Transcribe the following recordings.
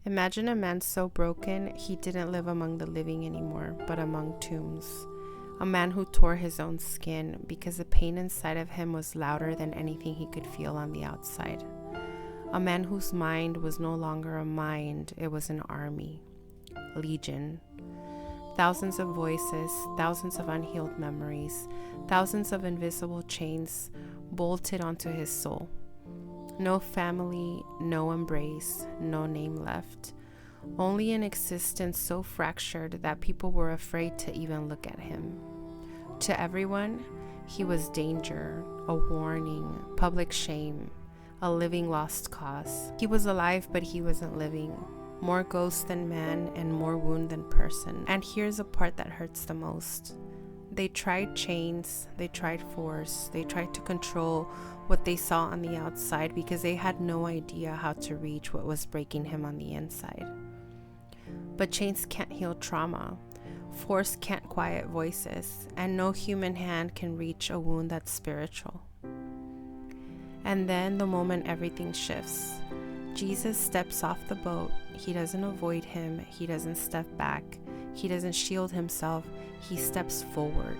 Imagine a man so broken he didn't live among the living anymore, but among tombs. A man who tore his own skin because the pain inside of him was louder than anything he could feel on the outside. A man whose mind was no longer a mind, it was an army. Legion. Thousands of voices, thousands of unhealed memories, thousands of invisible chains bolted onto his soul. No family, no embrace, no name left. Only an existence so fractured that people were afraid to even look at him. To everyone, he was danger, a warning, public shame, a living lost cause. He was alive, but he wasn't living. More ghost than man and more wound than person. And here's the part that hurts the most. They tried chains, they tried force, they tried to control what they saw on the outside because they had no idea how to reach what was breaking him on the inside. But chains can't heal trauma, force can't quiet voices, and no human hand can reach a wound that's spiritual. And then the moment everything shifts, Jesus steps off the boat. He doesn't avoid him, he doesn't step back, he doesn't shield himself, he steps forward.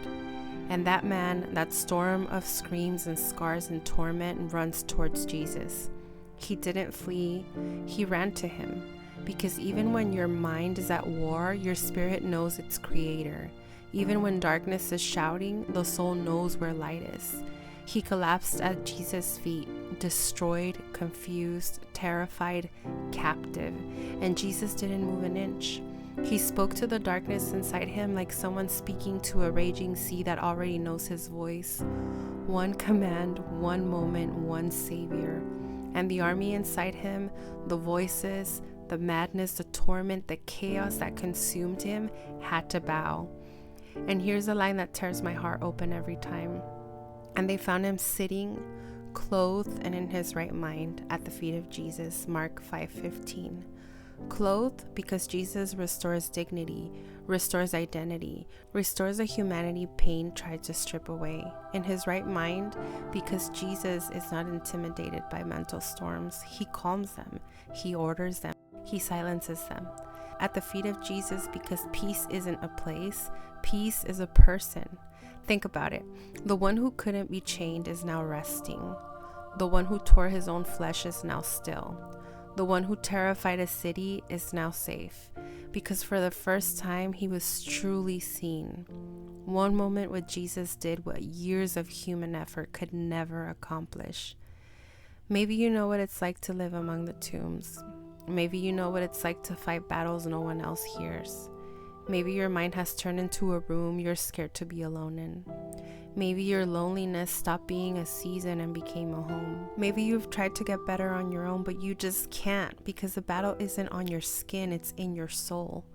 And that man, that storm of screams and scars and torment, runs towards Jesus. He didn't flee, he ran to him. Because even when your mind is at war, your spirit knows its creator. Even when darkness is shouting, the soul knows where light is. He collapsed at Jesus' feet, destroyed, confused, terrified, captive. And Jesus didn't move an inch. He spoke to the darkness inside him like someone speaking to a raging sea that already knows his voice. One command, one moment, one savior. And the army inside him, the voices, the madness, the torment, the chaos that consumed him, had to bow. And here's a line that tears my heart open every time. And they found him sitting, clothed and in his right mind, at the feet of Jesus, Mark 5:15. Clothed because Jesus restores dignity, restores identity, restores the humanity pain tried to strip away. In his right mind because Jesus is not intimidated by mental storms. He calms them, he orders them, he silences them. At the feet of Jesus because peace isn't a place, peace is a person. Think about it. The one who couldn't be chained is now resting. The one who tore his own flesh is now still. The one who terrified a city is now safe, because for the first time he was truly seen. One moment with Jesus did what years of human effort could never accomplish. Maybe you know what it's like to live among the tombs. Maybe you know what it's like to fight battles no one else hears. Maybe your mind has turned into a room you're scared to be alone in. Maybe your loneliness stopped being a season and became a home. Maybe you've tried to get better on your own, but you just can't because the battle isn't on your skin, it's in your soul.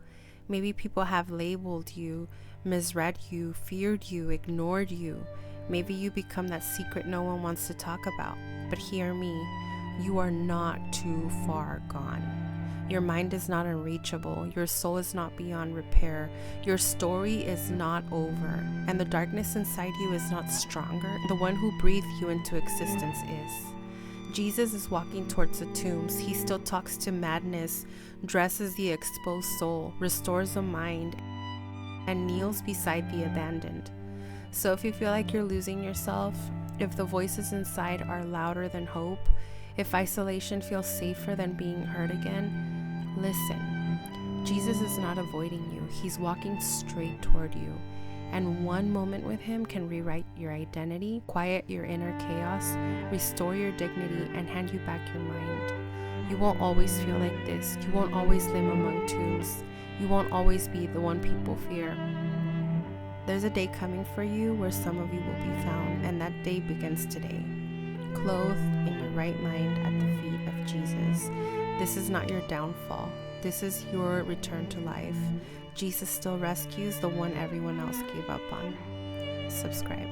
Maybe people have labeled you, misread you, feared you, ignored you. Maybe you become that secret no one wants to talk about. But hear me, you are not too far gone. Your mind is not unreachable. Your soul is not beyond repair. Your story is not over. And the darkness inside you is not stronger. The one who breathed you into existence is. Jesus is walking towards the tombs. He still talks to madness, dresses the exposed soul, restores the mind, and kneels beside the abandoned. So if you feel like you're losing yourself, if the voices inside are louder than hope, if isolation feels safer than being heard again, listen. Jesus is not avoiding you. He's walking straight toward you. And one moment with him can rewrite your identity, quiet your inner chaos, restore your dignity, and hand you back your mind. You won't always feel like this. You won't always live among tombs. You won't always be the one people fear. There's a day coming for you where some of you will be found, and that day begins today. Clothed in your right mind at the feet of Jesus. This is not your downfall. This is your return to life. Jesus still rescues the one everyone else gave up on. Subscribe.